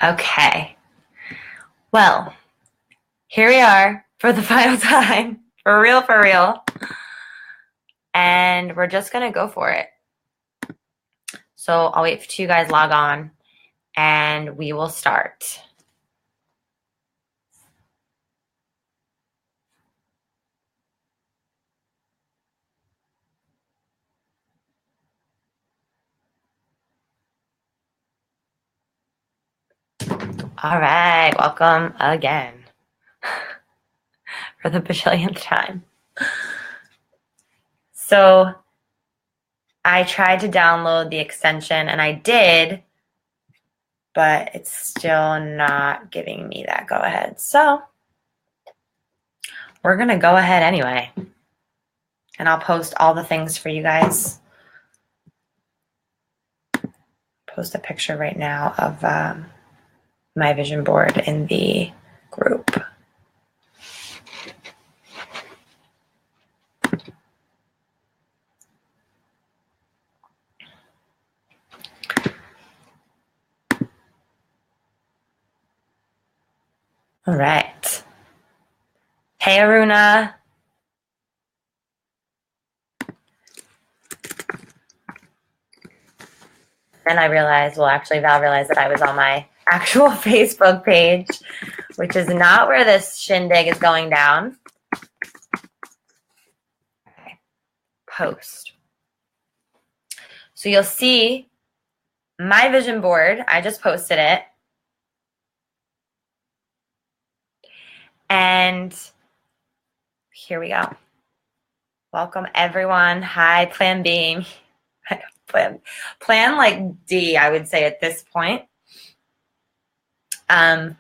Okay. Well, here we are for the final time. For real, for real. And we're just going to go for it. So I'll wait for you guys log on and we will start. All right, welcome again for the bajillionth time. So I tried to download the extension and I did, but it's still not giving me that go ahead. So we're going to go ahead anyway. And I'll post all the things for you guys. Post a picture right now of my vision board in the group. All right. Hey, Aruna. Then I realized, well, actually, Val realized that I was on my actual Facebook page, which is not where this shindig is going down. Okay. Post. So you'll see my vision board. I just posted it. And here we go. Welcome, everyone. Hi, Plan B. Plan like D, I would say at this point. But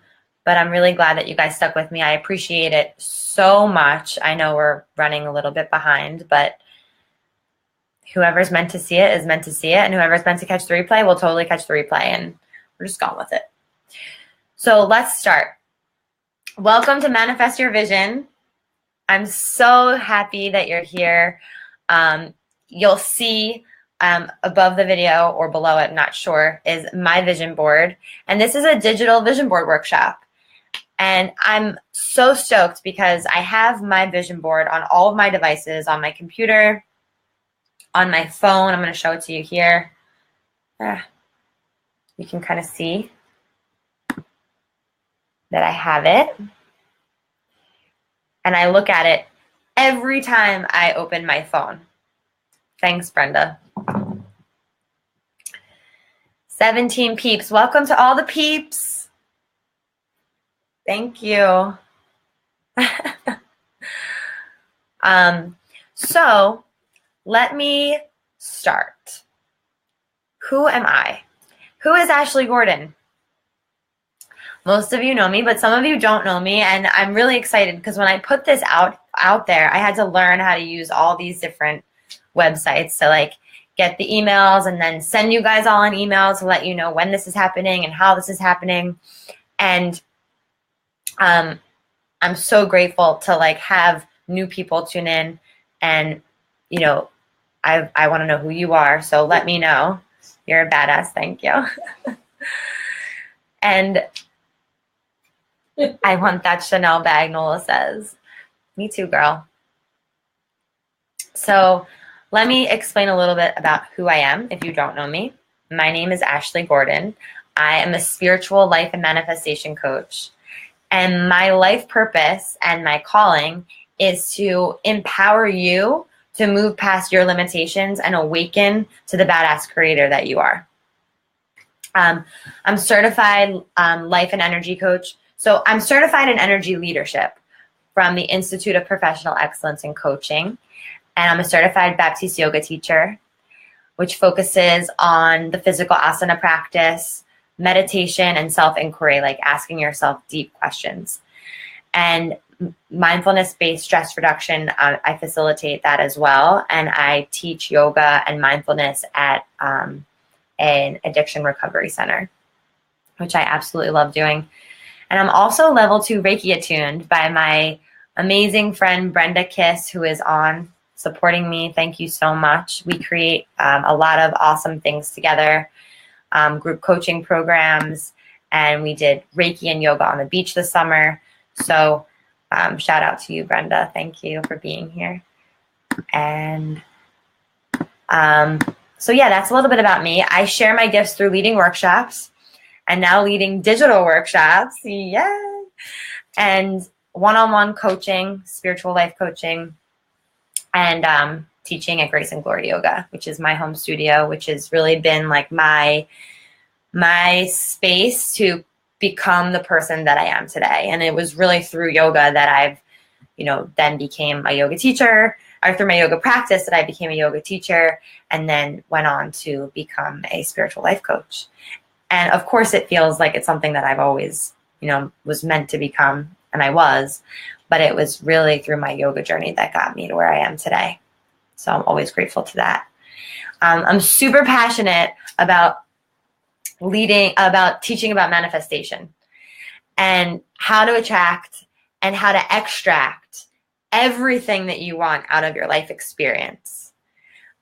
I'm really glad that you guys stuck with me. I appreciate it so much. I know we're running a little bit behind, but whoever's meant to see it is meant to see it, and whoever's meant to catch the replay will totally catch the replay, and we're just going with it. So let's start. Welcome to Manifest Your Vision. I'm so happy that you're here. You'll see above the video or below it, I'm not sure, is my vision board. And this is a digital vision board workshop. And I'm so stoked because I have my vision board on all of my devices, on my computer, on my phone. I'm going to show it to you here. You can kind of see that I have it. And I look at it every time I open my phone. Thanks, Brenda. 17 peeps. Welcome to all the peeps. Thank you. So let me start. Who am I? Who is Ashley Gordon? Most of you know me, but some of you don't know me, and I'm really excited because when I put this out there, I had to learn how to use all these different websites to like get the emails and then send you guys all an email to let you know when this is happening and how this is happening. And I'm so grateful to like have new people tune in, and you know, I want to know who you are, so let me know. You're a badass. Thank you. And I want that Chanel bag, Nola says. Me too, girl. So let me explain a little bit about who I am if you don't know me. My name is Ashley Gordon. I am a spiritual life and manifestation coach. And my life purpose and my calling is to empower you to move past your limitations and awaken to the badass creator that you are. I'm certified life and energy coach. So I'm certified in energy leadership from the Institute of Professional Excellence in Coaching. And I'm a certified Baptiste yoga teacher, which focuses on the physical asana practice, meditation, and self-inquiry, like asking yourself deep questions. And mindfulness-based stress reduction, I facilitate that as well. And I teach yoga and mindfulness at an addiction recovery center, which I absolutely love doing. And I'm also level 2 Reiki attuned by my amazing friend Brenda Kiss, who is on supporting me. Thank you so much. We create a lot of awesome things together, group coaching programs, and we did Reiki and yoga on the beach this summer. So shout out to you, Brenda. Thank you for being here. And so yeah, that's a little bit about me. I share my gifts through leading workshops and now leading digital workshops. Yay! And one-on-one coaching, spiritual life coaching, and teaching at Grace and Glory Yoga, which is my home studio, which has really been like my space to become the person that I am today. And it was really through yoga that I've, then became a yoga teacher, or through my yoga practice that I became a yoga teacher, and then went on to become a spiritual life coach. And of course, it feels like it's something that I've always, was meant to become, and I was, but it was really through my yoga journey that got me to where I am today. So I'm always grateful to that. I'm super passionate about teaching about manifestation and how to attract and how to extract everything that you want out of your life experience.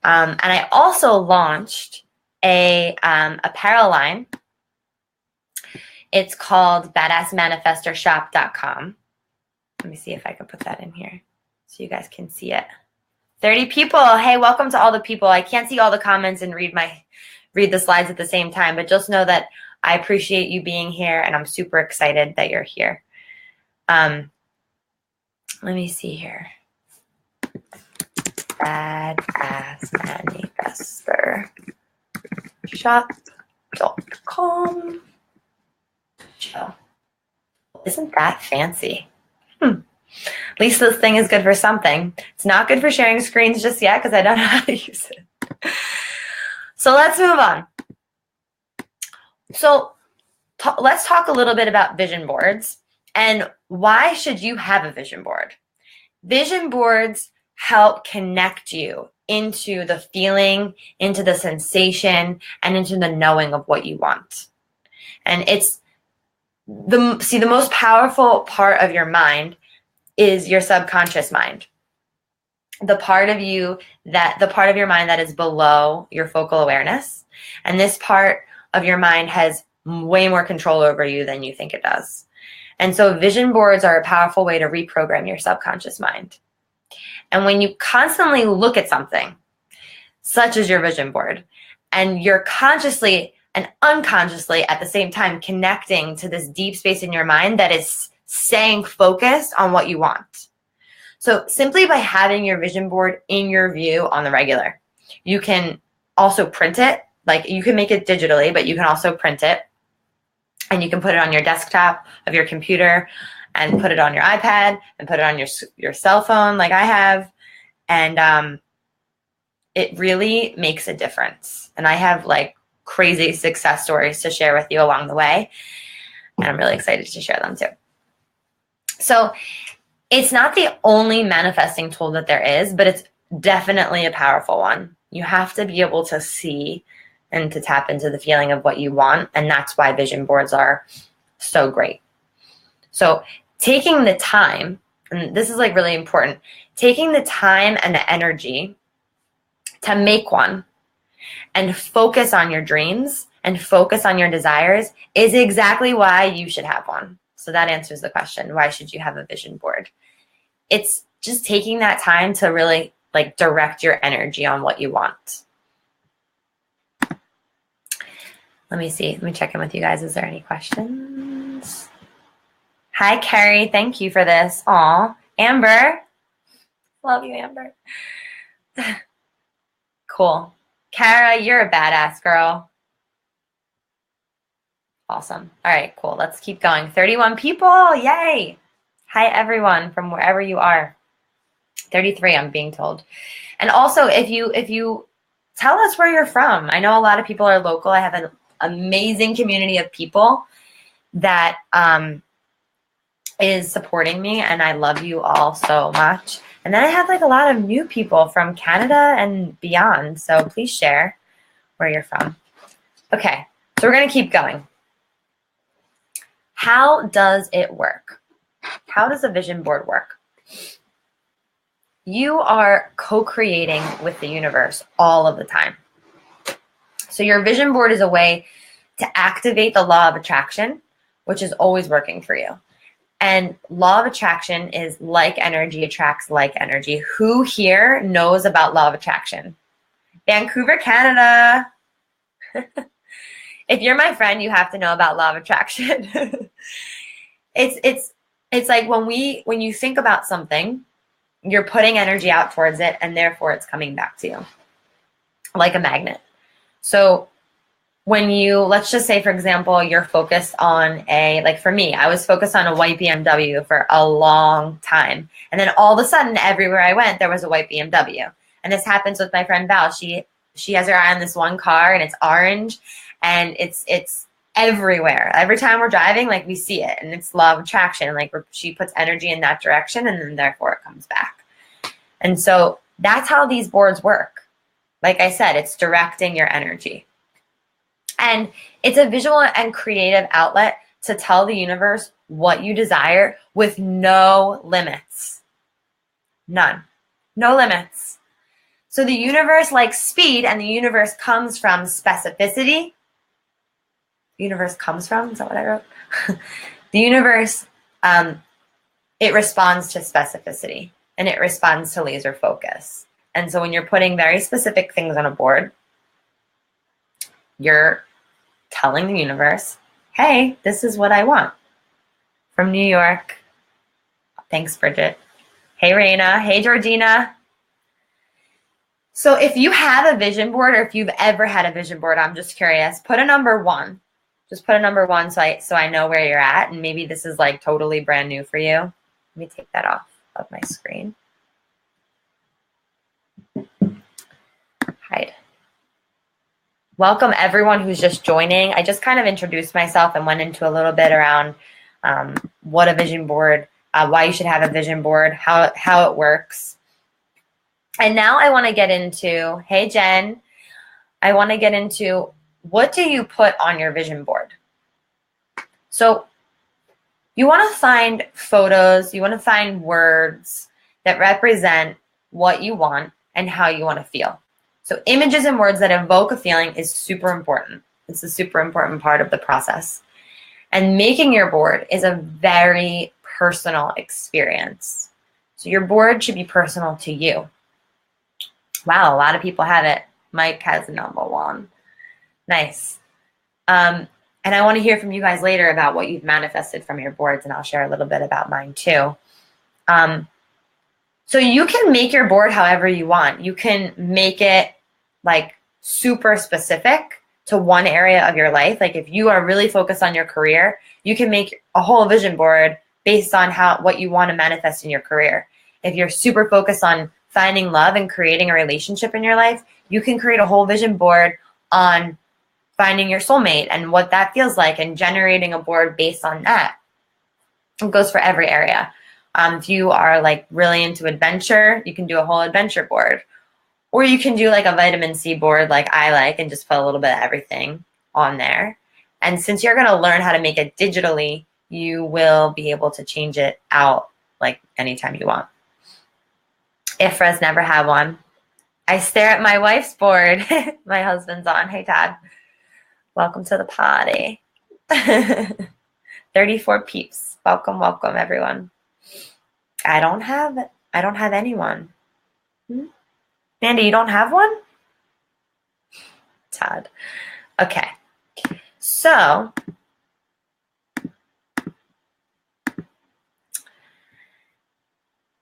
And I also launched a apparel line. It's called badassmanifestorshop.com. Let me see if I can put that in here so you guys can see it. 30 people. Hey, welcome to all the people. I can't see all the comments and read the slides at the same time, but just know that I appreciate you being here and I'm super excited that you're here. Let me see here. Badass Manifestor shop.com. Isn't that fancy? At least this thing is good for something. It's not good for sharing screens just yet because I don't know how to use it. So let's move on. So let's talk a little bit about vision boards and why should you have a vision board? Vision boards help connect you into the feeling, into the sensation, and into the knowing of what you want. And it's the most powerful part of your mind is your subconscious mind. The part of your mind that is below your focal awareness. And this part of your mind has way more control over you than you think it does. And so vision boards are a powerful way to reprogram your subconscious mind. And when you constantly look at something, such as your vision board, and you're consciously and unconsciously at the same time connecting to this deep space in your mind that is staying focused on what you want. So simply by having your vision board in your view on the regular, you can also print it. Like you can make it digitally, but you can also print it. And you can put it on your desktop of your computer and put it on your iPad and put it on your cell phone like I have. And it really makes a difference. And I have like crazy success stories to share with you along the way. And I'm really excited to share them too. So it's not the only manifesting tool that there is, but it's definitely a powerful one. You have to be able to see and to tap into the feeling of what you want. And that's why vision boards are so great. So taking the time, and this is like really important, taking the time and the energy to make one and focus on your dreams and focus on your desires is exactly why you should have one. So that answers the question, why should you have a vision board? It's just taking that time to really like direct your energy on what you want. Let me see. Let me check in with you guys. Is there any questions? Hi, Carrie. Thank you for this. Aw, Amber. Love you, Amber. Cool. Kara, you're a badass girl. Awesome. All right, cool. Let's keep going. 31 people. Yay. Hi, everyone from wherever you are. 33, I'm being told. And also, if you tell us where you're from. I know a lot of people are local. I have an amazing community of people that is supporting me, and I love you all so much. And then I have like a lot of new people from Canada and beyond. So please share where you're from. Okay, so we're going to keep going. How does it work? How does a vision board work? you are co-creating with the universe all of the time. So your vision board is a way to activate the law of attraction, which is always working for you. And law of attraction is like energy attracts like energy. Who here knows about law of attraction? Vancouver, Canada. If you're my friend, you have to know about law of attraction. It's like when you think about something, you're putting energy out towards it, and therefore it's coming back to you like a magnet. So when you, let's just say, for example, you're focused on like for me, I was focused on a white BMW for a long time. And then all of a sudden, everywhere I went, there was a white BMW. And this happens with my friend Val. She has her eye on this one car, and it's orange, and it's everywhere. Every time we're driving, like, we see it, and it's law of attraction. Like, she puts energy in that direction, and then therefore it comes back. And so that's how these boards work. Like I said, it's directing your energy. And it's a visual and creative outlet to tell the universe what you desire with no limits. None. No limits. So the universe likes speed, and the universe comes from specificity. The universe comes from, is that what I wrote? The universe, it responds to specificity, and it responds to laser focus. And so when you're putting very specific things on a board, you're telling the universe, hey, this is what I want. From New York. Thanks, Bridget. Hey, Raina. Hey, Georgina. So if you have a vision board, or if you've ever had a vision board, I'm just curious, put a number 1. Just put a number 1 so I know where you're at. And maybe this is like totally brand new for you. Let me take that off of my screen. Hide. Welcome everyone who's just joining. I just kind of introduced myself and went into a little bit around what a vision board, why you should have a vision board, how it works. And now I want to get into, hey Jen, I want to get into, what do you put on your vision board? So you want to find photos, you want to find words that represent what you want and how you want to feel. So images and words that evoke a feeling is super important. It's a super important part of the process. And making your board is a very personal experience. So your board should be personal to you. Wow, a lot of people have it. Mike has a number 1. Nice. And I want to hear from you guys later about what you've manifested from your boards, and I'll share a little bit about mine too. So you can make your board however you want. You can make it like super specific to one area of your life. Like if you are really focused on your career, you can make a whole vision board based on what you want to manifest in your career. If you're super focused on finding love and creating a relationship in your life, you can create a whole vision board on finding your soulmate and what that feels like, and generating a board based on that. It goes for every area. If you are like really into adventure, you can do a whole adventure board. Or you can do like a vitamin C board like I like, and just put a little bit of everything on there. And since you're going to learn how to make it digitally, you will be able to change it out like anytime you want. Ifra's never had one. I stare at my wife's board. My husband's on. Hey, Todd. Welcome to the party. 34 peeps. Welcome, welcome, everyone. I don't have anyone. Mandy, you don't have one? Todd. Okay. So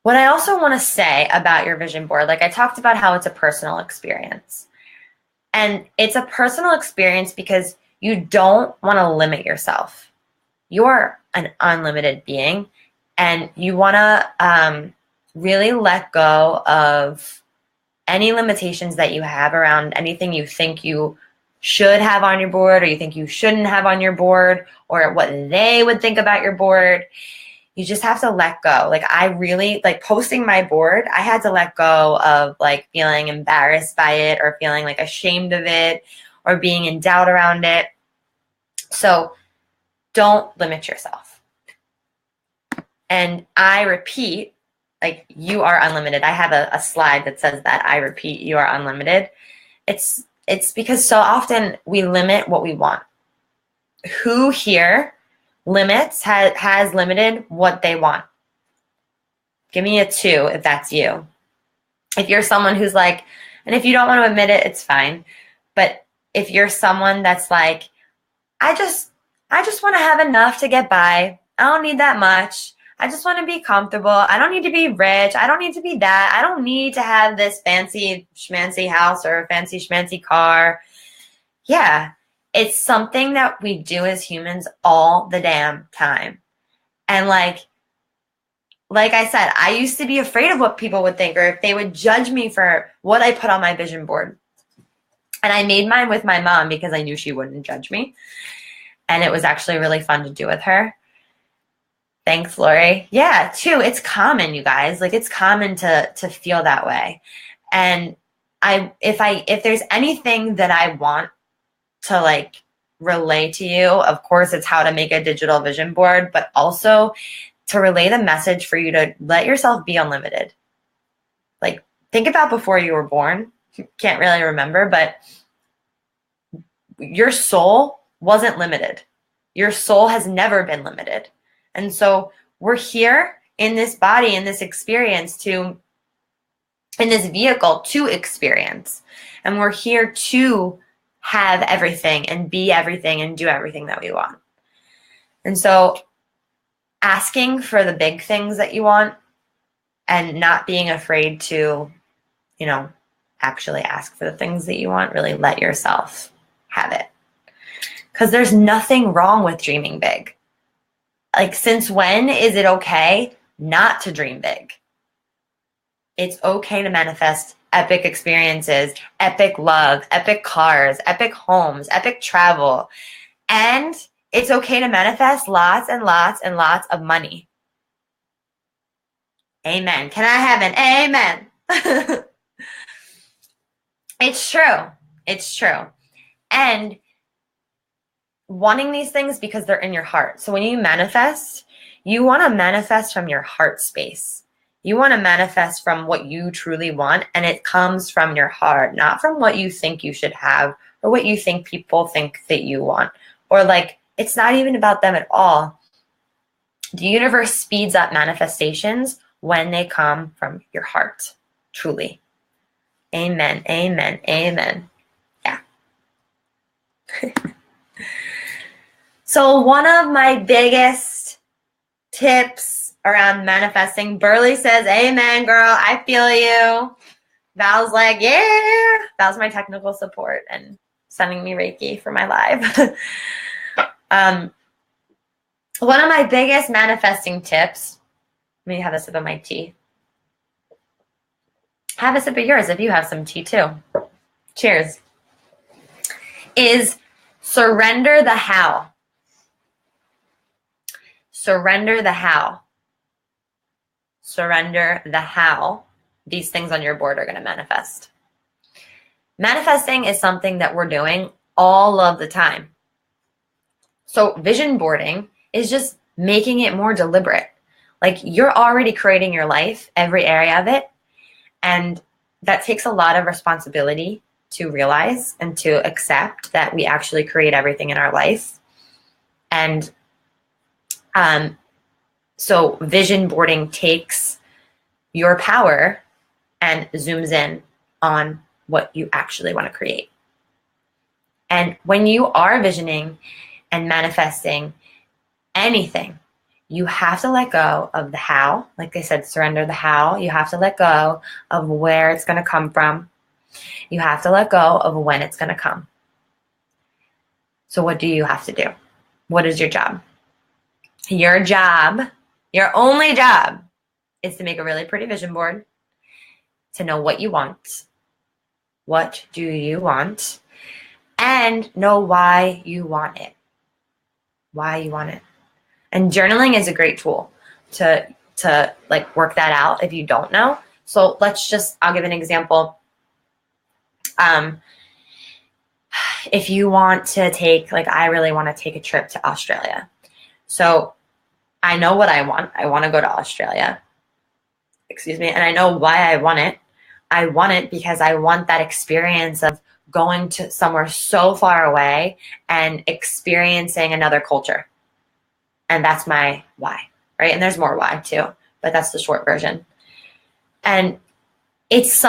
what I also want to say about your vision board, like I talked about how it's a personal experience. And it's a personal experience because you don't want to limit yourself. You're an unlimited being, and you want to really let go of any limitations that you have around anything you think you should have on your board, or you think you shouldn't have on your board, or what they would think about your board. You just have to let go. Like I really, like posting my board, I had to let go of like feeling embarrassed by it, or feeling like ashamed of it, or being in doubt around it. So don't limit yourself. And I repeat, Like, you are unlimited. I have a slide that says that. I repeat, you are unlimited. It's because so often we limit what we want. Who here has limited what they want? Give me a 2 if that's you. If you're someone who's like, and if you don't want to admit it, it's fine. But if you're someone that's like, I just want to have enough to get by. I don't need that much. I just want to be comfortable. I don't need to be rich. I don't need to be that. I don't need to have this fancy schmancy house or a fancy schmancy car. Yeah, it's something that we do as humans all the damn time. And like I said, I used to be afraid of what people would think or if they would judge me for what I put on my vision board. And I made mine with my mom because I knew she wouldn't judge me. And it was actually really fun to do with her. Thanks, Lori. Yeah, 2, it's common, you guys. Like, it's common to feel that way. And if there's anything that I want to like relay to you, of course, it's how to make a digital vision board, but also to relay the message for you to let yourself be unlimited. Like, think about before you were born. Can't really remember, but your soul wasn't limited. Your soul has never been limited. And so we're here in this body, in this experience in this vehicle to experience. And we're here to have everything and be everything and do everything that we want. And so asking for the big things that you want and not being afraid to, actually ask for the things that you want, really let yourself have it. Because there's nothing wrong with dreaming big. Like, since when is it okay not to dream big? It's okay to manifest epic experiences, epic love, epic cars, epic homes, epic travel. And it's okay to manifest lots and lots and lots of money. Amen. Can I have an amen? It's true. It's true. And wanting these things because they're in your heart. So when you manifest, you want to manifest from your heart space. You want to manifest from what you truly want, and it comes from your heart, not from what you think you should have or what you think people think that you want. Or like, it's not even about them at all. The universe speeds up manifestations when they come from your heart, truly. Amen, amen, amen. Yeah. So one of my biggest tips around manifesting, Burley says, amen, girl, I feel you. Val's like, yeah. Val's my technical support and sending me Reiki for my live. One of my biggest manifesting tips, let me have a sip of my tea. Have a sip of yours if you have some tea too. Cheers. Is surrender the how. Surrender the how. Surrender the how these things on your board are going to manifest. Manifesting is something that we're doing all of the time. So vision boarding is just making it more deliberate. Like, you're already creating your life, every area of it. And that takes a lot of responsibility to realize and to accept that we actually create everything in our life. And so vision boarding takes your power and zooms in on what you actually want to create. And when you are visioning and manifesting anything, you have to let go of the how. Like I said, surrender the how. You have to let go of where it's going to come from. You have to let go of when it's going to come. So what do you have to do? What is your job? Your job, your only job, is to make a really pretty vision board, to know what you want. What do you want? And know why you want it. Why you want it. And journaling is a great tool to like work that out if you don't know. So I'll give an example. If you want to I really want to take a trip to Australia. So I know what I want. I want to go to Australia. excuse me, and I know why I want it. I want it because I want that experience of going to somewhere so far away and experiencing another culture. And that's my why, right? And there's more why too, but that's the short version. And it's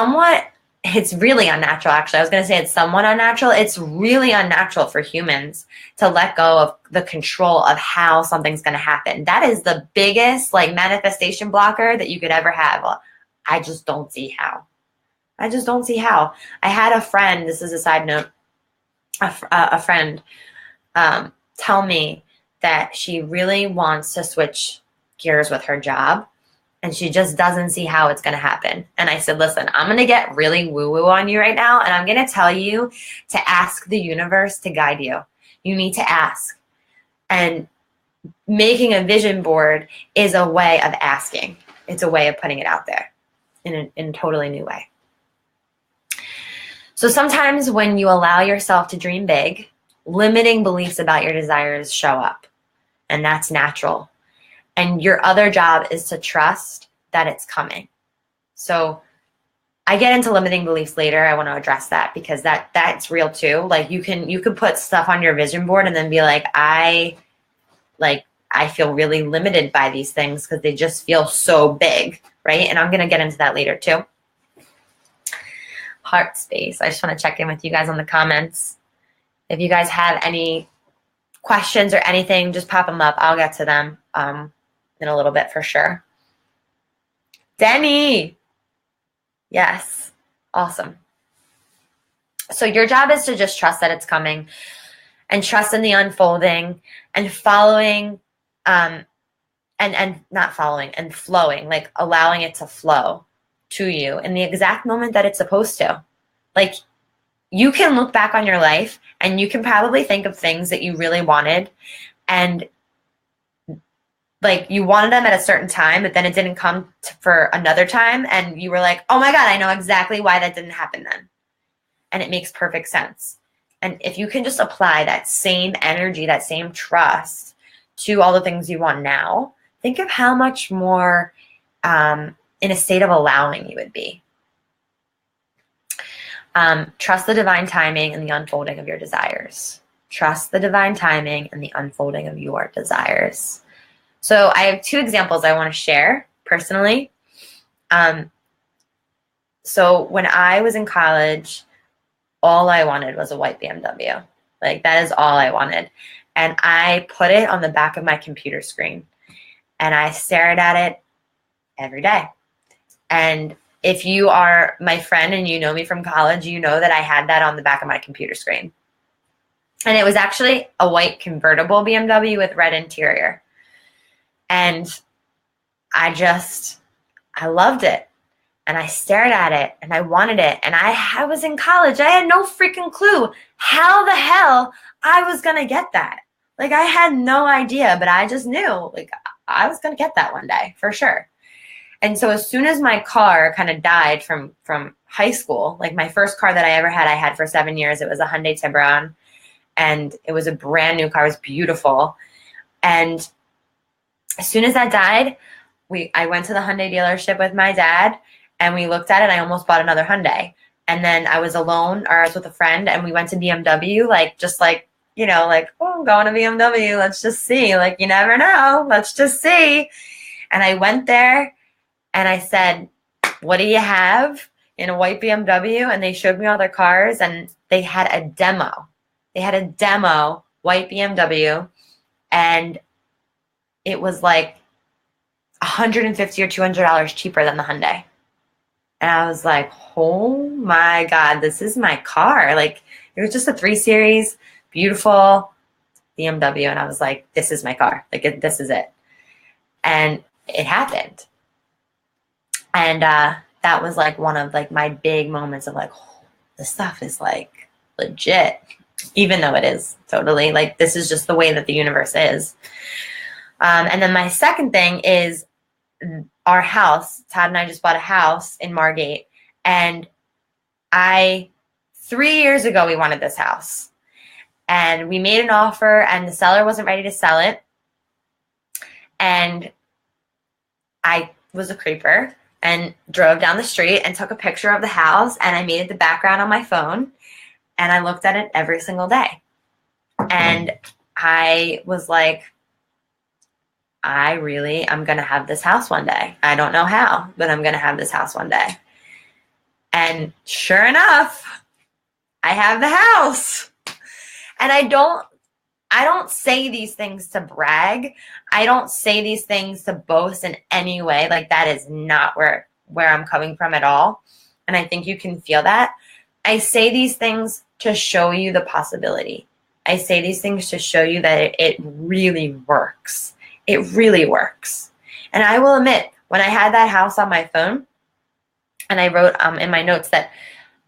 really unnatural, actually. I was going to say it's somewhat unnatural. It's really unnatural for humans to let go of the control of how something's going to happen. That is the biggest manifestation blocker that you could ever have. I just don't see how. I just don't see how. I had a friend, this is a side note, a friend tell me that she really wants to switch gears with her job, and she just doesn't see how it's going to happen. And I said, listen, I'm going to get really woo-woo on you right now, and I'm going to tell you to ask the universe to guide you. You need to ask. And making a vision board is a way of asking. It's a way of putting it out there in a totally new way. So sometimes when you allow yourself to dream big, limiting beliefs about your desires show up, and that's natural. And your other job is to trust that it's coming. So I get into limiting beliefs later. I want to address that because that's real too. Like you can put stuff on your vision board and then be like, I feel really limited by these things because they just feel so big, right? And I'm going to get into that later too. Heart space. I just want to check in with you guys on the comments. If you guys have any questions or anything, just pop them up. I'll get to them in a little bit for sure. Denny. Yes. Awesome. So your job is to just trust that it's coming and trust in the unfolding and following and not following and flowing, like allowing it to flow to you in the exact moment that it's supposed to. Like you can look back on your life and you can probably think of things that you really wanted and like you wanted them at a certain time, but then it didn't come for another time. And you were like, oh my God, I know exactly why that didn't happen then. And it makes perfect sense. And if you can just apply that same energy, that same trust to all the things you want now, think of how much more in a state of allowing you would be. Trust the divine timing and the unfolding of your desires. Trust the divine timing and the unfolding of your desires. So I have two examples I want to share personally. So when I was in college, all I wanted was a white BMW. Like that is all I wanted. And I put it on the back of my computer screen and I stared at it every day. And if you are my friend and you know me from college, you know that I had that on the back of my computer screen. And it was actually a white convertible BMW with red interior. And I loved it. And I stared at it and I wanted it. And I was in college. I had no freaking clue how the hell I was going to get that. Like I had no idea, but I just knew like I was going to get that one day for sure. And so as soon as my car kind of died from high school, like my first car that I ever had, I had for 7 years. It was a Hyundai Tiburon and it was a brand new car. It was beautiful. And as soon as that died, I went to the Hyundai dealership with my dad and we looked at it. I almost bought another Hyundai. And then I was alone or I was with a friend and we went to BMW, oh, I'm going to BMW. Let's just see. Like, you never know. Let's just see. And I went there and I said, what do you have in a white BMW? And they showed me all their cars and they had a demo. They had a demo white BMW and it was like $150 or $200 cheaper than the Hyundai. And I was like, oh my God, this is my car. Like it was just a 3 Series, beautiful BMW. And I was like, this is my car. Like this is it. And it happened. And that was like one of like my big moments of like, oh, this stuff is like legit, even though it is totally like, this is just the way that the universe is. And then my second thing is our house. Todd and I just bought a house in Margate. And 3 years ago, we wanted this house. And we made an offer and the seller wasn't ready to sell it. And I was a creeper. and drove down the street and took a picture of the house, and I made it the background on my phone, and I looked at it every single day. And I was like, I'm going to have this house one day. I don't know how, but I'm going to have this house one day. And sure enough, I have the house. And I don't say these things to brag. I don't say these things to boast in any way. Like, that is not where I'm coming from at all. And I think you can feel that. I say these things to show you the possibility. I say these things to show you that it really works. It really works. And I will admit, when I had that house on my phone, and I wrote in my notes that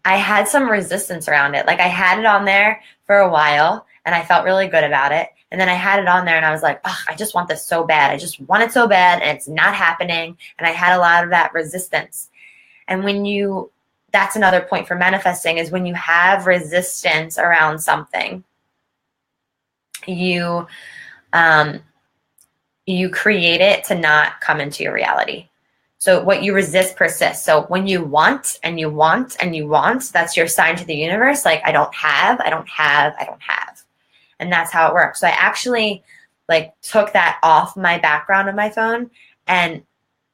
I had some resistance around it. Like, I had it on there for a while, and I felt really good about it. And then I had it on there, and I was like, oh, I just want this so bad. I just want it so bad, and it's not happening. And I had a lot of that resistance. And that's another point for manifesting, is when you have resistance around something, you create it to not come into your reality. So what you resist persists. So when you want and you want and you want, that's your sign to the universe. Like, I don't have. And that's how it works. So I actually took that off my background of my phone, and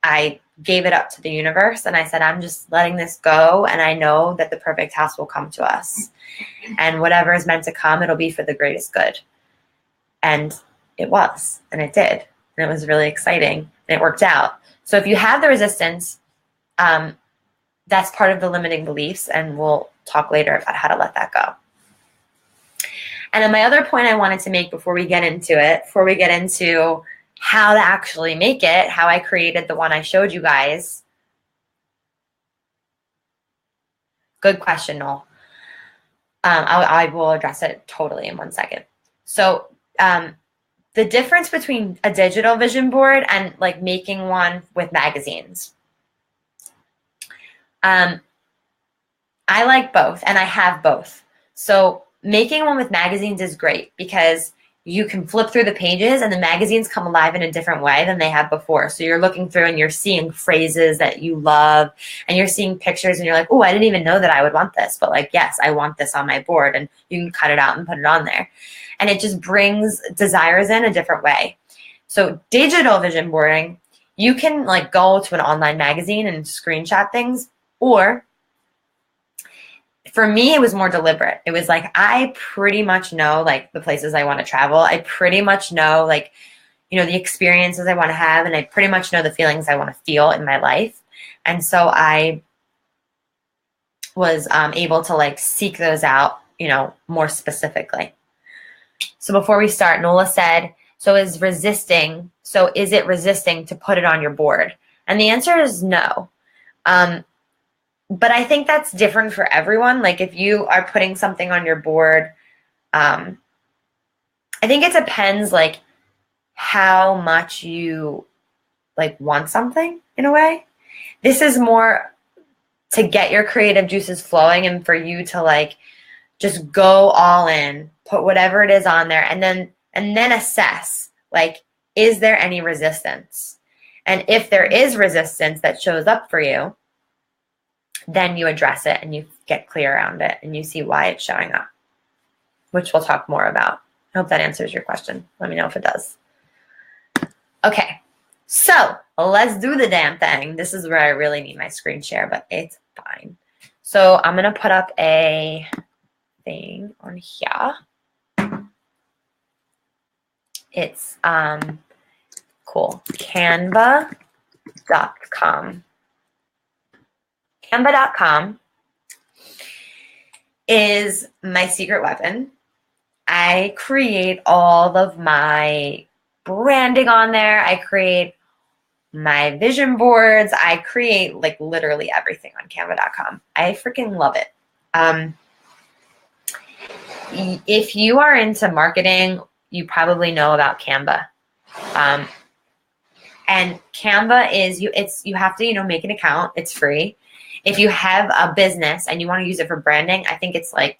I gave it up to the universe. And I said, I'm just letting this go. And I know that the perfect house will come to us, and whatever is meant to come, it'll be for the greatest good. And it was, and it did. And it was really exciting, and it worked out. So if you have the resistance, that's part of the limiting beliefs, and we'll talk later about how to let that go. And then my other point I wanted to make before we get into how to actually make it, how I created the one I showed you guys. Good question, Noel. I will address it totally in 1 second. So the difference between a digital vision board and making one with magazines. I like both, and I have both. So making one with magazines is great because you can flip through the pages and the magazines come alive in a different way than they have before. So you're looking through and you're seeing phrases that you love, and you're seeing pictures and you're like, oh, I didn't even know that I would want this. But yes, I want this on my board, and you can cut it out and put it on there. And it just brings desires in a different way. So digital vision boarding, you can go to an online magazine and screenshot things, or for me, it was more deliberate. It was I pretty much know the places I want to travel. I pretty much know the experiences I want to have, and I pretty much know the feelings I want to feel in my life. And so I was able to seek those out, more specifically. So before we start, Nola said, is it resisting to put it on your board? And the answer is no. But I think that's different for everyone. If you are putting something on your board, I think it depends how much you want something in a way. This is more to get your creative juices flowing and for you to just go all in, put whatever it is on there, and then assess is there any resistance? And if there is resistance that shows up for you, then you address it and you get clear around it and you see why it's showing up, which we'll talk more about. I hope that answers your question. Let me know if it does. Okay, so let's do the damn thing. This is where I really need my screen share, but it's fine. So I'm going to put up a thing on here. It's cool. Canva.com. Canva.com is my secret weapon. I create all of my branding on there. I create my vision boards. I create literally everything on Canva.com. I freaking love it. If you are into marketing, you probably know about Canva. And Canva is you have to make an account. It's free. If you have a business and you want to use it for branding, I think it's I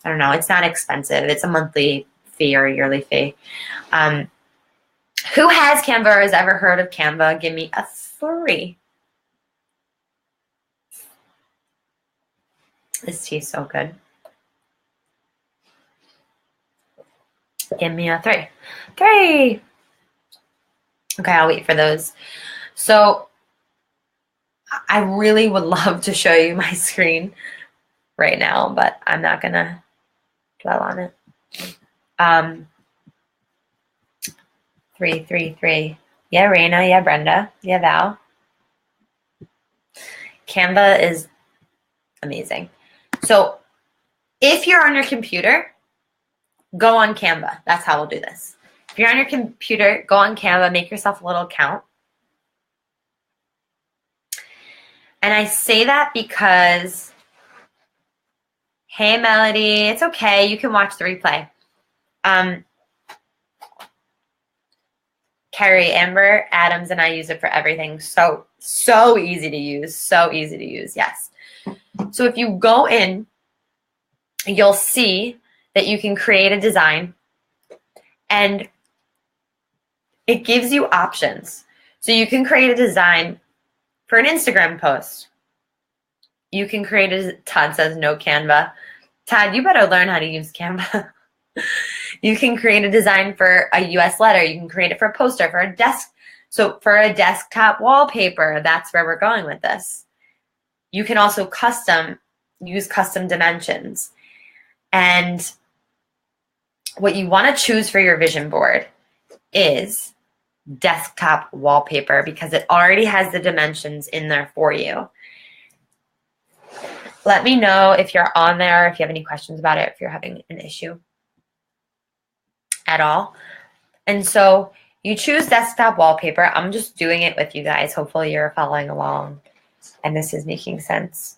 don't know, it's not expensive. It's a monthly fee or a yearly fee. Who has Canva or has ever heard of Canva? Give me a 3. This tea is so good. Give me a 3. 3. Okay, I'll wait for those. So I really would love to show you my screen right now, but I'm not going to dwell on it. 3, 3, 3. Yeah, Raina. Yeah, Brenda. Yeah, Val. Canva is amazing. So if you're on your computer, go on Canva. That's how we'll do this. If you're on your computer, go on Canva, make yourself a little account. And I say that because, hey, Melody, it's okay. You can watch the replay. Carrie, Amber, Adams, and I use it for everything. So easy to use. So easy to use, yes. So if you go in, you'll see that you can create a design, and it gives you options. So you can create a design for an Instagram post. You can create a, Todd says no Canva. Todd, you better learn how to use Canva. You can create a design for a US letter. You can create it for a poster, for a desk. So for a desktop wallpaper, that's where we're going with this. You can also use custom dimensions. And what you want to choose for your vision board is desktop wallpaper, because it already has the dimensions in there for you. Let me know if you're on there, if you have any questions about it, if you're having an issue at all. And so you choose desktop wallpaper. I'm just doing it with you guys. Hopefully you're following along and this is making sense.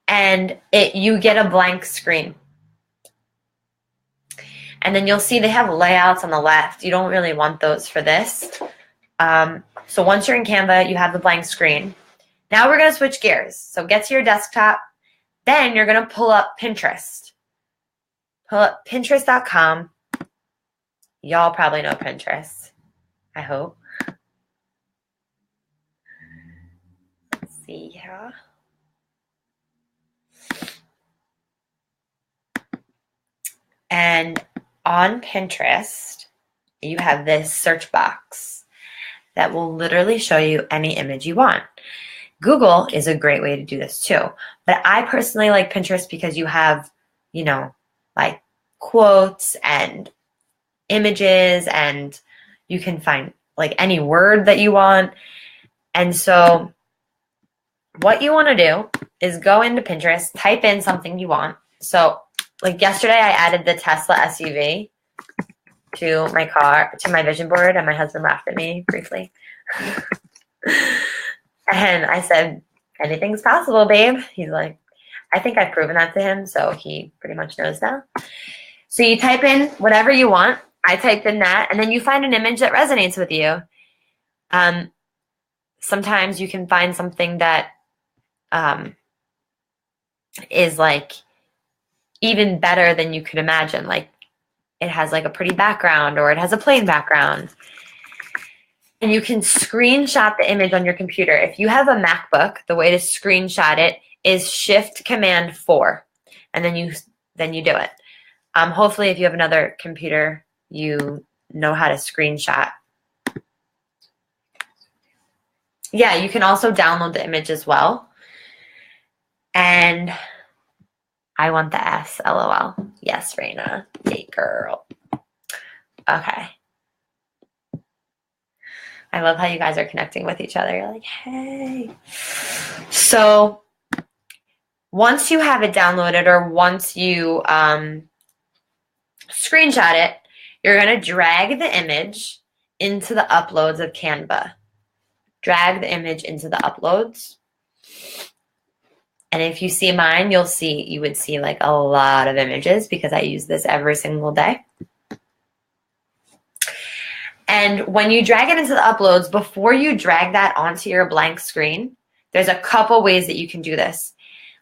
And you get a blank screen. And then you'll see they have layouts on the left. You don't really want those for this. So once you're in Canva, you have the blank screen. Now we're going to switch gears. So get to your desktop. Then you're going to pull up Pinterest. Pull up Pinterest.com. Y'all probably know Pinterest, I hope. Let's see here. And on Pinterest, you have this search box that will literally show you any image you want. Google is a great way to do this too. But I personally like Pinterest because you have, like quotes and images, and you can find like any word that you want. And so what you want to do is go into Pinterest, type in something you want. So like yesterday, I added the Tesla SUV to my car, to my vision board, and my husband laughed at me briefly. And I said, anything's possible, babe. He's like, I think I've proven that to him, so he pretty much knows now. So you type in whatever you want. I typed in that, and then you find an image that resonates with you. Sometimes you can find something that is like even better than you could imagine. Like it has like a pretty background, or it has a plain background. And you can screenshot the image on your computer. If you have a MacBook, the way to screenshot it is Shift-Command-4, and then you do it. Hopefully, if you have another computer, you know how to screenshot. Yeah, you can also download the image as well. And I want the S, LOL. Yes, Raina. Hey, girl. Okay. I love how you guys are connecting with each other. You're like, hey. So once you have it downloaded, or once you screenshot it, you're going to drag the image into the uploads of Canva. Drag the image into the uploads. And if you see mine, you would see like a lot of images, because I use this every single day. And when you drag it into the uploads, before you drag that onto your blank screen, there's a couple ways that you can do this.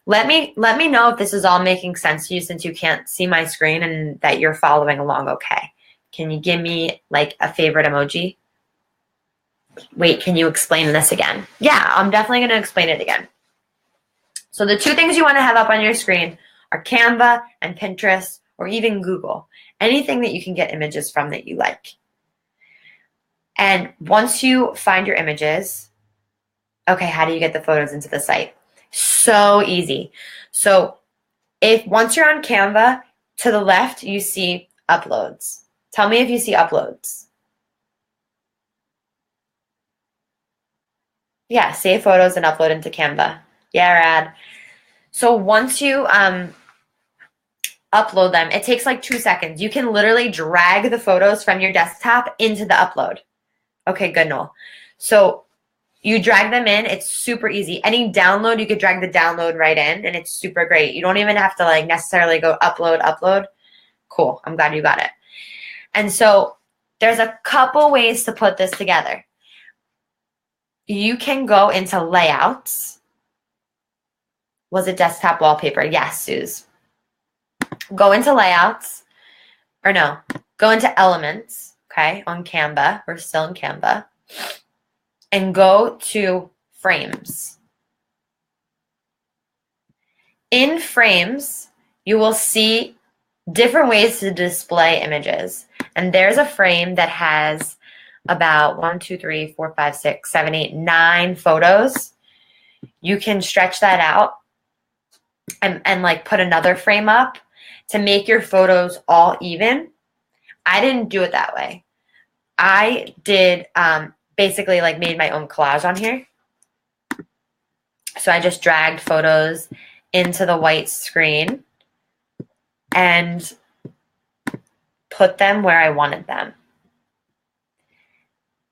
Let me know if this is all making sense to you, since you can't see my screen, and that you're following along okay. Can you give me like a favorite emoji? Wait, can you explain this again? Yeah, I'm definitely going to explain it again. So the two things you want to have up on your screen are Canva and Pinterest, or even Google. Anything that you can get images from that you like. And once you find your images, okay, how do you get the photos into the site? So easy. So if once you're on Canva, to the left, you see uploads. Tell me if you see uploads. Yeah, save photos and upload into Canva. Yeah, rad. So once you upload them, it takes like 2 seconds. You can literally drag the photos from your desktop into the upload. Okay, good, Noel. So you drag them in. It's super easy. Any download, you could drag the download right in, and it's super great. You don't even have to like necessarily go upload. Cool. I'm glad you got it. And so there's a couple ways to put this together. You can go into layouts. Was it desktop wallpaper? Yes, Suze. Go into layouts, or no, go into elements, okay, on Canva. We're still in Canva. And go to frames. In frames, you will see different ways to display images. And there's a frame that has about 1, 2, 3, 4, 5, 6, 7, 8, 9 photos. You can stretch that out and like put another frame up to make your photos all even. I didn't do it that way. I did basically like made my own collage on here. So I just dragged photos into the white screen and put them where I wanted them.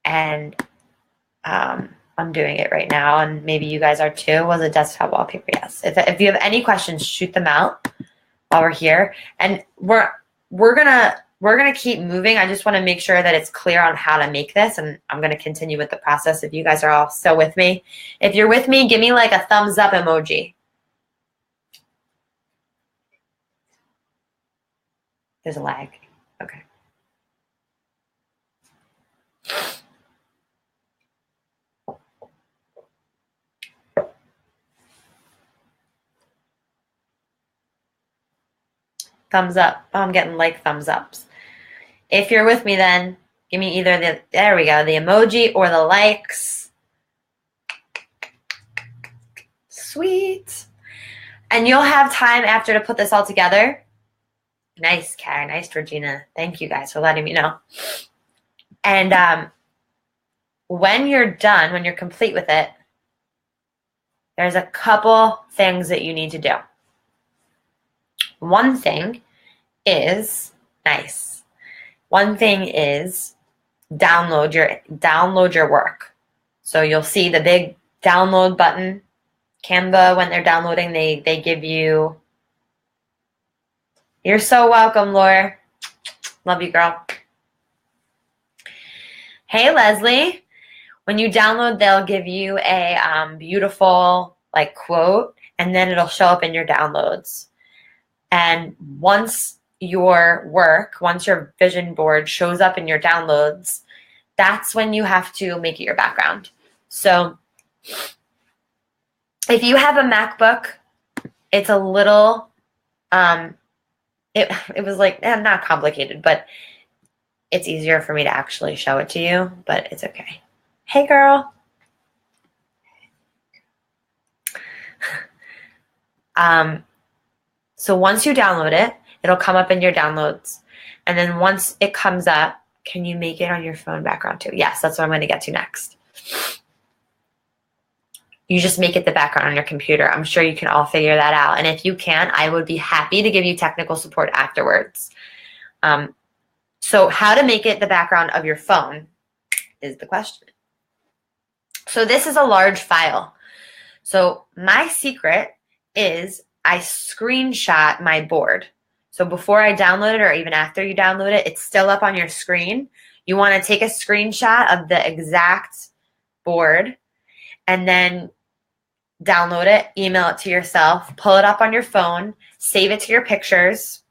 And I'm doing it right now, and maybe you guys are too. Was it desktop wallpaper? Yes. If you have any questions, shoot them out while we're here. And we're gonna keep moving. I just want to make sure that it's clear on how to make this, and I'm gonna continue with the process if you guys are all still with me. If you're with me, give me like a thumbs up emoji. There's a lag. Okay. Thumbs up. Oh, I'm getting like thumbs ups. If you're with me, then give me either there we go, the emoji or the likes. Sweet. And you'll have time after to put this all together. Nice, Karen. Nice, Regina. Thank you guys for letting me know. And when you're done, when you're complete with it, there's a couple things that you need to do. One thing is nice. One thing is download your work. So you'll see the big download button. Canva, when they're downloading, they give you. You're so welcome, Laura. Love you, girl. Hey, Leslie. When you download, they'll give you a beautiful like quote, and then it'll show up in your downloads. And once your vision board shows up in your downloads, that's when you have to make it your background. So if you have a MacBook, it's a little, it was like, not complicated, but it's easier for me to actually show it to you, but it's okay. Hey, girl. So once you download it, it'll come up in your downloads. And then once it comes up, can you make it on your phone background too? Yes, that's what I'm going to get to next. You just make it the background on your computer. I'm sure you can all figure that out. And if you can, I would be happy to give you technical support afterwards. So how to make it the background of your phone is the question. So this is a large file. So my secret is I screenshot my board. So before I download it, or even after you download it, it's still up on your screen. You want to take a screenshot of the exact board and then download it, email it to yourself, pull it up on your phone, save it to your pictures.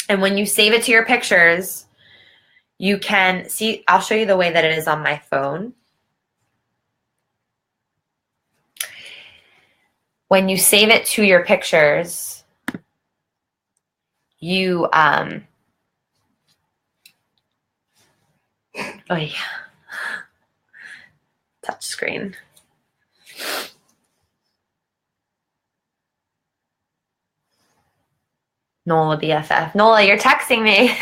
And when you save it to your pictures, you can see, I'll show you the way that it is on my phone. when you save it to your pictures, you, oh yeah, touch screen. Nola BFF. Nola, you're texting me.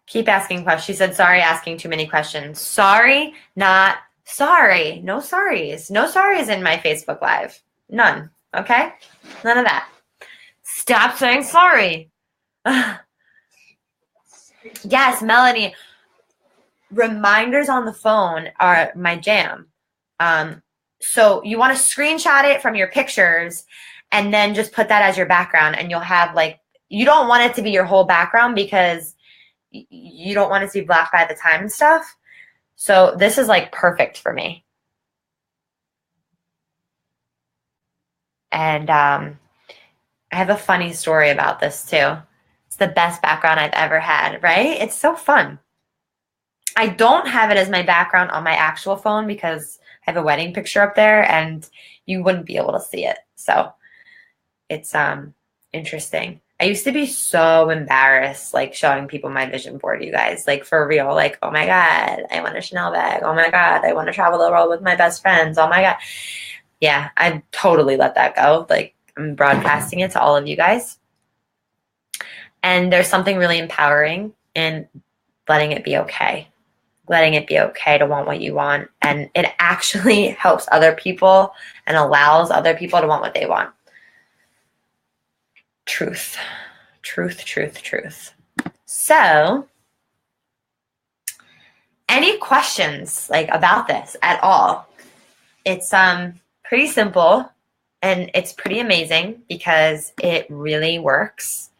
Keep asking questions. She said, sorry, asking too many questions. Sorry, not sorry. No sorries. No sorries in my Facebook Live. None. Okay? None of that. Stop saying sorry. Yes, Melanie. Reminders on the phone are my jam. So you want to screenshot it from your pictures and then just put that as your background, and you'll have like, you don't want it to be your whole background because you don't want it to be blocked by the time and stuff. So this is like perfect for me. And I have a funny story about this too. It's the best background I've ever had, right? It's so fun. I don't have it as my background on my actual phone because I have a wedding picture up there and you wouldn't be able to see it. So it's interesting. I used to be so embarrassed, like showing people my vision board, you guys, like for real, like, oh my God, I want a Chanel bag. Oh my God, I want to travel the world with my best friends. Oh my God. Yeah, I totally let that go. Like I'm broadcasting it to all of you guys. And there's something really empowering in letting it be okay. Letting it be okay to want what you want. And it actually helps other people and allows other people to want what they want. Truth. Truth, truth, truth. So, any questions like about this at all? It's pretty simple and it's pretty amazing because it really works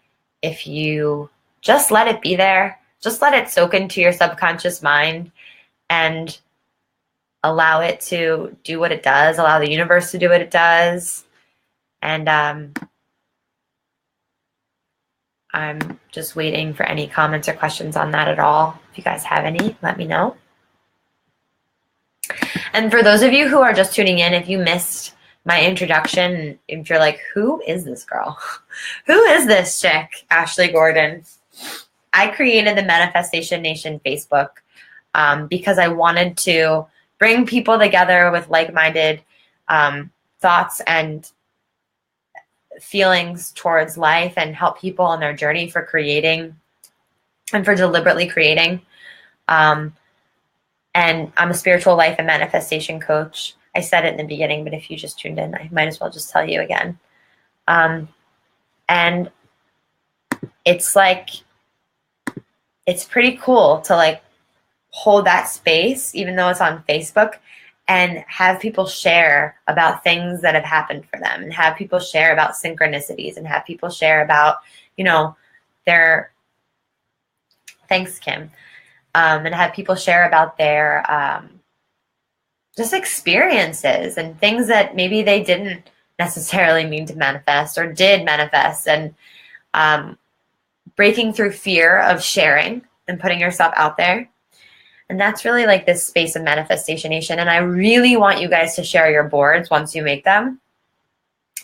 if you just let it be there. Just let it soak into your subconscious mind and allow it to do what it does, allow the universe to do what it does. And I'm just waiting for any comments or questions on that at all. If you guys have any, let me know. And for those of you who are just tuning in, if you missed my introduction, if you're like, who is this girl? Who is this chick, Ashley Gordon? I created the Manifestation Nation Facebook because I wanted to bring people together with like-minded thoughts and feelings towards life and help people on their journey for creating and for deliberately creating. And I'm a spiritual life and manifestation coach. I said it in the beginning, but if you just tuned in, I might as well just tell you again. And it's like, it's pretty cool to like hold that space, even though it's on Facebook, and have people share about things that have happened for them, and have people share about synchronicities, and have people share about, you know, their, thanks, Kim, and have people share about their just experiences and things that maybe they didn't necessarily mean to manifest or did manifest, and breaking through fear of sharing and putting yourself out there. And that's really like this space of Manifestation Nation. And I really want you guys to share your boards once you make them,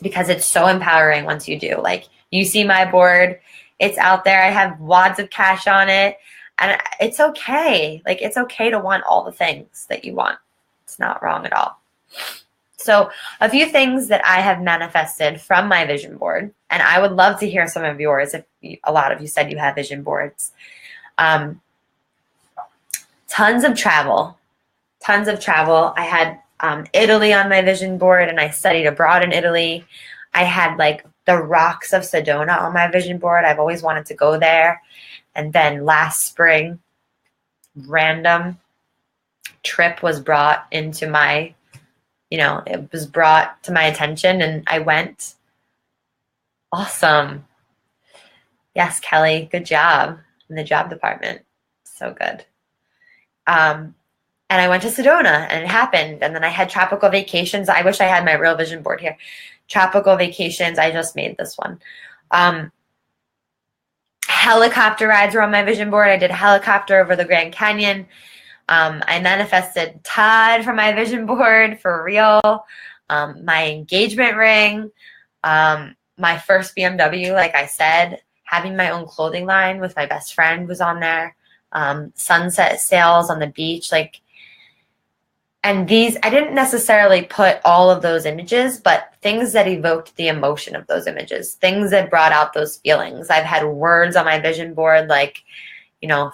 because it's so empowering once you do. Like, you see my board, it's out there. I have wads of cash on it. And it's okay. Like, it's okay to want all the things that you want. It's not wrong at all. So a few things that I have manifested from my vision board, and I would love to hear some of yours if a lot of you said you have vision boards. Tons of travel. I had Italy on my vision board, and I studied abroad in Italy. I had like the rocks of Sedona on my vision board. I've always wanted to go there. And then last spring, random trip was brought into my, it was brought to my attention, and I went. Awesome. Yes, Kelly, good job in the job department. So good. And I went to Sedona, and it happened. And then I had tropical vacations. I wish I had my real vision board here. Tropical vacations. I just made this one. Helicopter rides were on my vision board. I did a helicopter over the Grand Canyon. I manifested Todd from my vision board for real. My engagement ring, my first BMW, like I said, having my own clothing line with my best friend was on there. Sunset sails on the beach, and these, I didn't necessarily put all of those images, but things that evoked the emotion of those images, things that brought out those feelings. I've had words on my vision board like,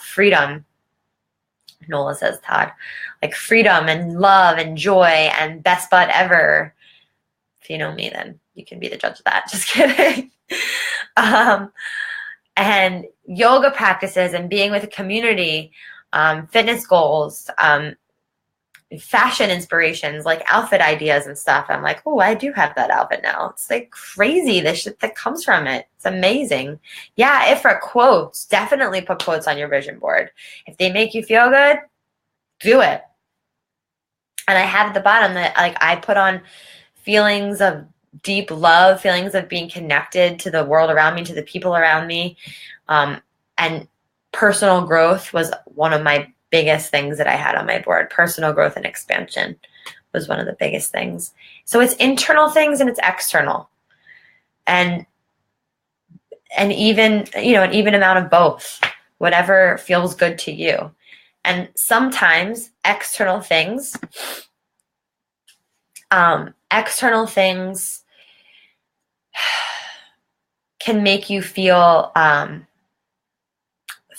freedom. Nola says, Todd, like freedom and love and joy and best bud ever. If you know me, then you can be the judge of that. Just kidding. And yoga practices and being with a community, fitness goals, fashion inspirations, like outfit ideas and stuff. I'm like, oh, I do have that outfit now. It's like crazy, the shit that comes from it. It's amazing. Yeah, if for quotes, definitely put quotes on your vision board. If they make you feel good, do it. And I have at the bottom that I put on feelings of deep love, feelings of being connected to the world around me, to the people around me. And personal growth was one of my biggest things that I had on my board. Personal growth and expansion was one of the biggest things. So it's internal things and it's external. And even, an even amount of both, whatever feels good to you. And sometimes external things can make you feel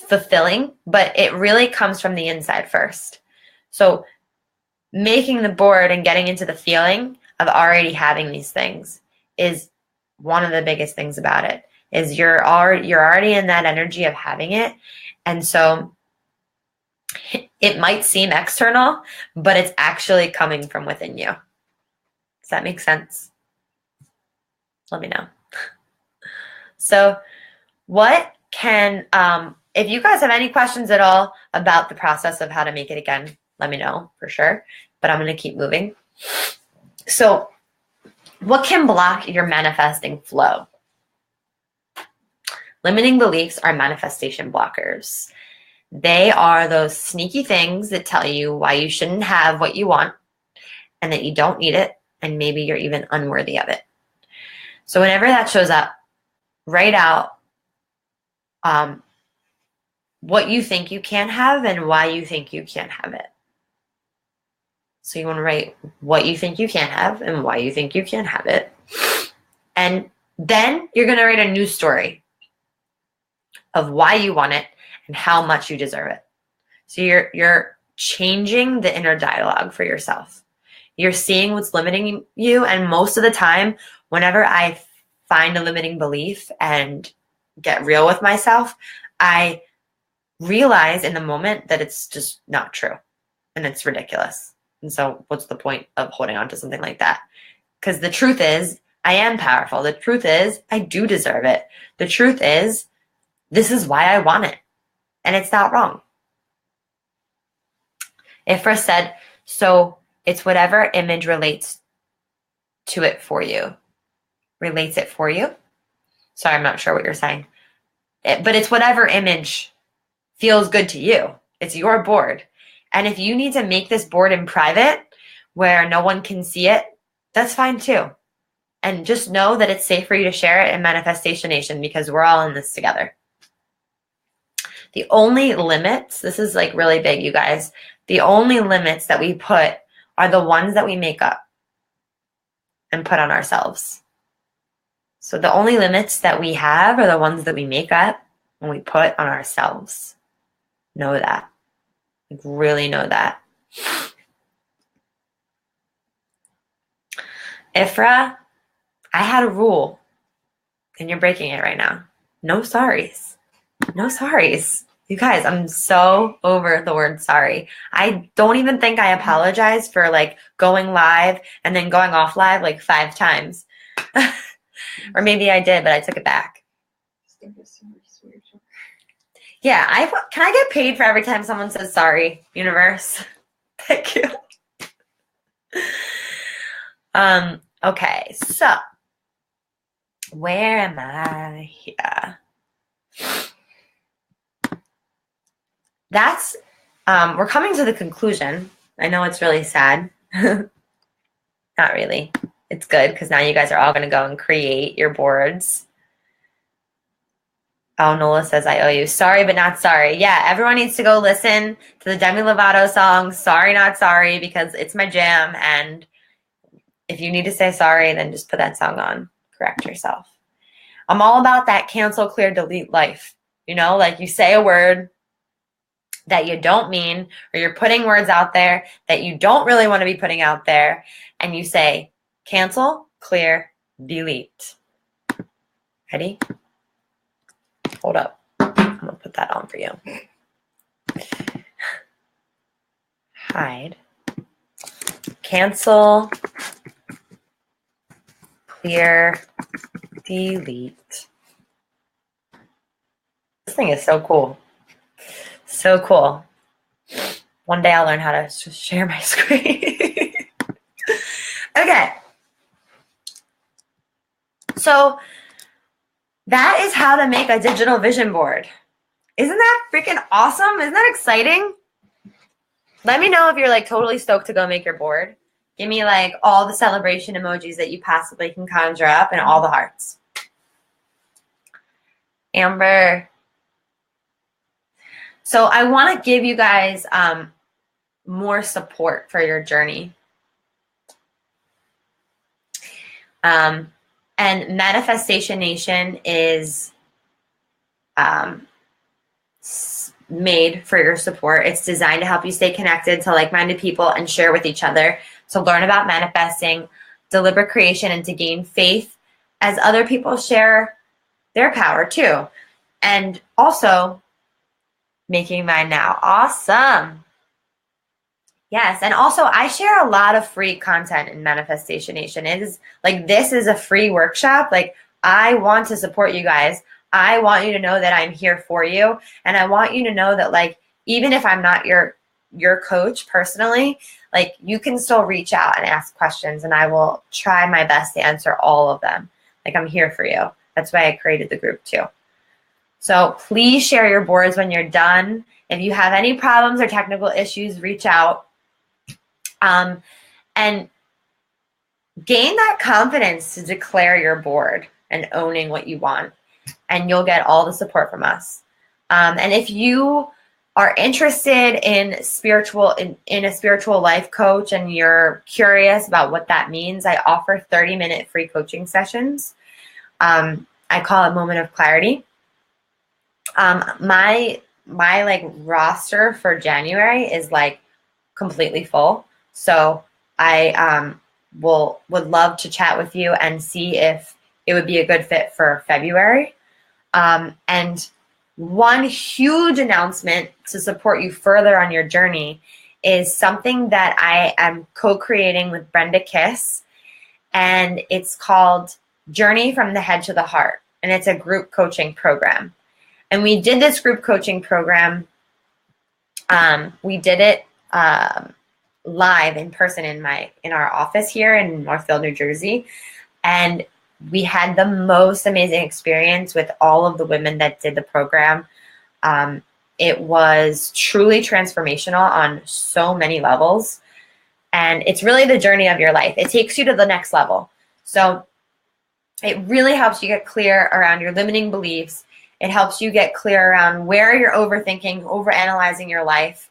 fulfilling, but it really comes from the inside first. So making the board and getting into the feeling of already having these things is one of the biggest things about it. Is you're already in that energy of having it. And so it might seem external, but it's actually coming from within you. Does that make sense? Let me know. So what can, if you guys have any questions at all about the process of how to make it again, let me know for sure, but I'm going to keep moving. So what can block your manifesting flow? Limiting beliefs are manifestation blockers. They are those sneaky things that tell you why you shouldn't have what you want and that you don't need it, and maybe you're even unworthy of it. So whenever that shows up, write out what you think you can have and why you think you can't have it. So you want to write what you think you can have and why you think you can't have it. And then you're going to write a new story of why you want it and how much you deserve it. So you're changing the inner dialogue for yourself. You're seeing what's limiting you. And most of the time, whenever I find a limiting belief and get real with myself, I realize in the moment that it's just not true and it's ridiculous. And so what's the point of holding on to something like that? Because the truth is, I am powerful. The truth is, I do deserve it. The truth is, this is why I want it. And it's not wrong. Ifra said, so it's whatever image relates to it for you. Relates it for you? Sorry, I'm not sure what you're saying. But it's whatever image feels good to you. It's your board. And if you need to make this board in private where no one can see it, that's fine too. And just know that it's safe for you to share it in Manifestation Nation because we're all in this together. The only limits, this is like really big, you guys. The only limits that we put are the ones that we make up and put on ourselves. So the only limits that we have are the ones that we make up and we put on ourselves. Know that. Like, really know that. Ifra, I had a rule and you're breaking it right now. No sorries. No sorries. You guys, I'm so over the word sorry. I don't even think I apologized for like going live and then going off live like 5 times. Or maybe I did, but I took it back. Yeah, can I get paid for every time someone says sorry, universe? Thank you. Okay, so where am I here? That's We're coming to the conclusion. I know it's really sad. Not really. It's good because now you guys are all going to go and create your boards. Oh, Nola says, I owe you. Sorry, but not sorry. Yeah, everyone needs to go listen to the Demi Lovato song, Sorry, Not Sorry, because it's my jam. And if you need to say sorry, then just put that song on. Correct yourself. I'm all about that cancel, clear, delete life. You know, like you say a word that you don't mean, or you're putting words out there that you don't really want to be putting out there, and you say cancel, clear, delete. Ready? Hold up. I'm going to put that on for you. Hide. Cancel. Clear. Delete. This thing is so cool. So cool. One day I'll learn how to share my screen. Okay. So that is how to make a digital vision board. Isn't that freaking awesome? Isn't that exciting? Let me know if you're like totally stoked to go make your board. Give me like all the celebration emojis that you possibly can conjure up and all the hearts. Amber. So I want to give you guys more support for your journey. And Manifestation Nation is made for your support. It's designed to help you stay connected to like-minded people and share with each other, to learn about manifesting, deliberate creation, and to gain faith as other people share their power too. And also making mine now. Awesome. Yes, and also I share a lot of free content in Manifestation Nation. It is like, this is a free workshop. Like, I want to support you guys. I want you to know that I'm here for you. And I want you to know that, like, even if I'm not your coach personally, like, you can still reach out and ask questions, and I will try my best to answer all of them. Like, I'm here for you. That's why I created the group too. So please share your boards when you're done. If you have any problems or technical issues, reach out. And gain that confidence to declare your board and owning what you want. And you'll get all the support from us. And if you are interested in a spiritual life coach, and you're curious about what that means, I offer 30-minute free coaching sessions. I call it Moment of Clarity. My like roster for January is like completely full. So I would love to chat with you and see if it would be a good fit for February. And one huge announcement to support you further on your journey is something that I am co-creating with Brenda Kiss, and it's called Journey from the Head to the Heart, and it's a group coaching program. And we did this group coaching program. We did it live in person in our office here in Northfield, New Jersey, and we had the most amazing experience with all of the women that did the program. It was truly transformational on so many levels, and it's really the journey of your life. It takes you to the next level. So it really helps you get clear around your limiting beliefs. It helps you get clear around where you're overthinking, overanalyzing your life.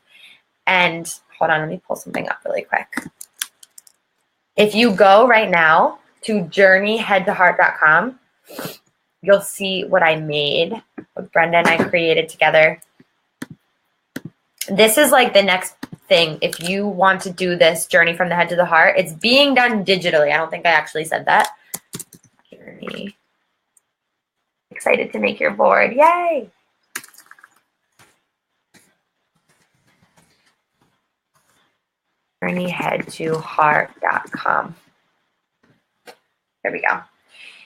And hold on, let me pull something up really quick. If you go right now to journeyheadtoheart.com, you'll see what I made, what Brenda and I created together. This is like the next thing. If you want to do this journey from the head to the heart, it's being done digitally. I don't think I actually said that. Journey. Excited to make your board. Yay! journeyheadtoheart.com. There we go.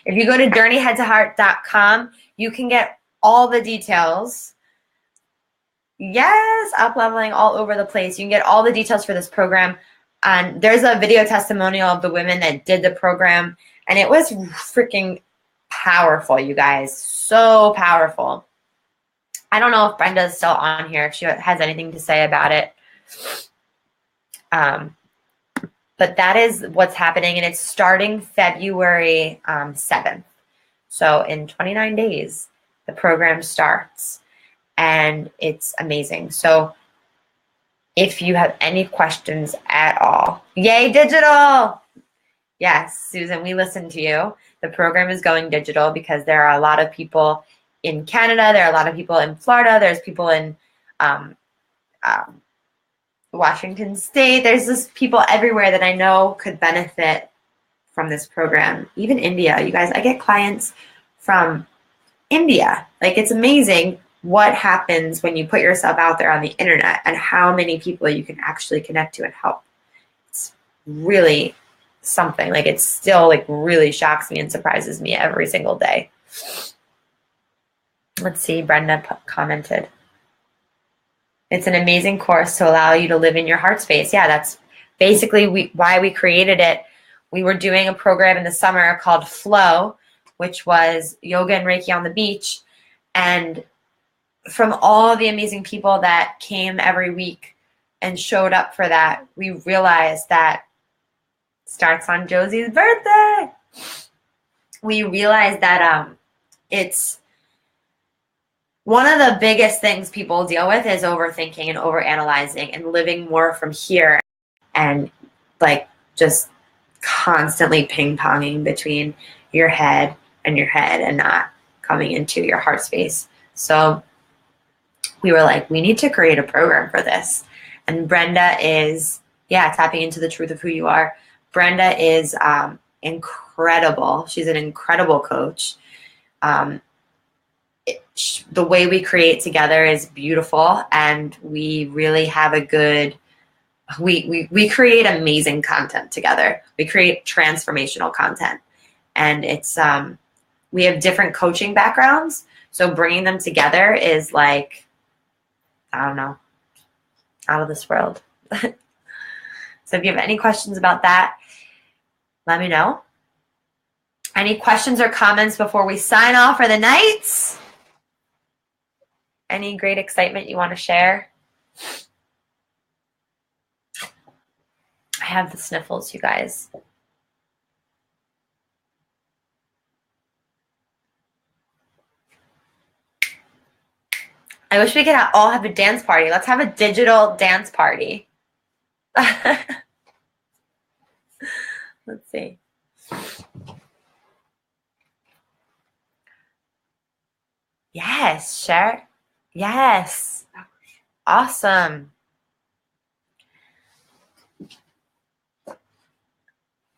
If you go to journeyheadtoheart.com, you can get all the details. Yes, up-leveling all over the place. You can get all the details for this program. And there's a video testimonial of the women that did the program, and it was freaking powerful, you guys. So powerful. I don't know if Brenda's still on here, if she has anything to say about it. But that is what's happening, and it's starting February 7th. So in 29 days, the program starts, and it's amazing. So if you have any questions at all, yay, digital! Yes, Susan, we listen to you. The program is going digital because there are a lot of people in Canada. There are a lot of people in Florida. There's people in Washington State. There's just people everywhere that I know could benefit from this program. Even India. You guys, I get clients from India. Like, it's amazing what happens when you put yourself out there on the internet and how many people you can actually connect to and help. It's really something. Like, it still like really shocks me and surprises me every single day. Let's see, Brenda commented. It's an amazing course to allow you to live in your heart space. Yeah, that's basically why we created it. We were doing a program in the summer called Flow, which was yoga and Reiki on the beach. And from all the amazing people that came every week and showed up for that, we realized that starts on Josie's birthday. We realized that it's one of the biggest things people deal with is overthinking and overanalyzing and living more from here and like just constantly ping-ponging between your head and not coming into your heart space. So we were like, we need to create a program for this. And Brenda is, tapping into the truth of who you are. Brenda is incredible. She's an incredible coach. The way we create together is beautiful, and we really have a good, we create amazing content together. We create transformational content, and it's, we have different coaching backgrounds. So bringing them together is like, I don't know, out of this world. So if you have any questions about that, let me know. Any questions or comments before we sign off for the night? Any great excitement you want to share? I have the sniffles, you guys. I wish we could all have a dance party. Let's have a digital dance party. Let's see. Yes, share. Yes. Awesome.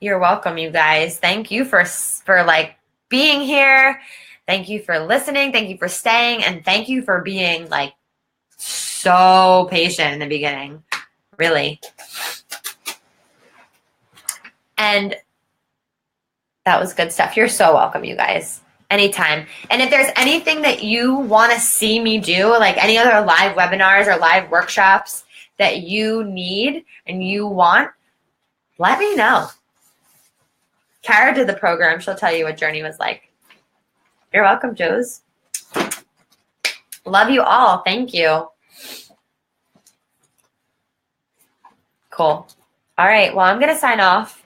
You're welcome, you guys. Thank you for like being here. Thank you for listening. Thank you for staying. And thank you for being like so patient in the beginning. Really. And that was good stuff. You're so welcome, you guys. Anytime. And if there's anything that you want to see me do, like any other live webinars or live workshops that you need and you want, let me know. Kara did the program. She'll tell you what Journey was like. You're welcome, Joes. Love you all. Thank you. Cool. All right. Well, I'm going to sign off.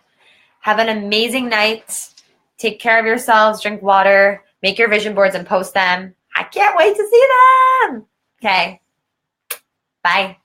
Have an amazing night. Take care of yourselves. Drink water. Make your vision boards and post them. I can't wait to see them. Okay. Bye.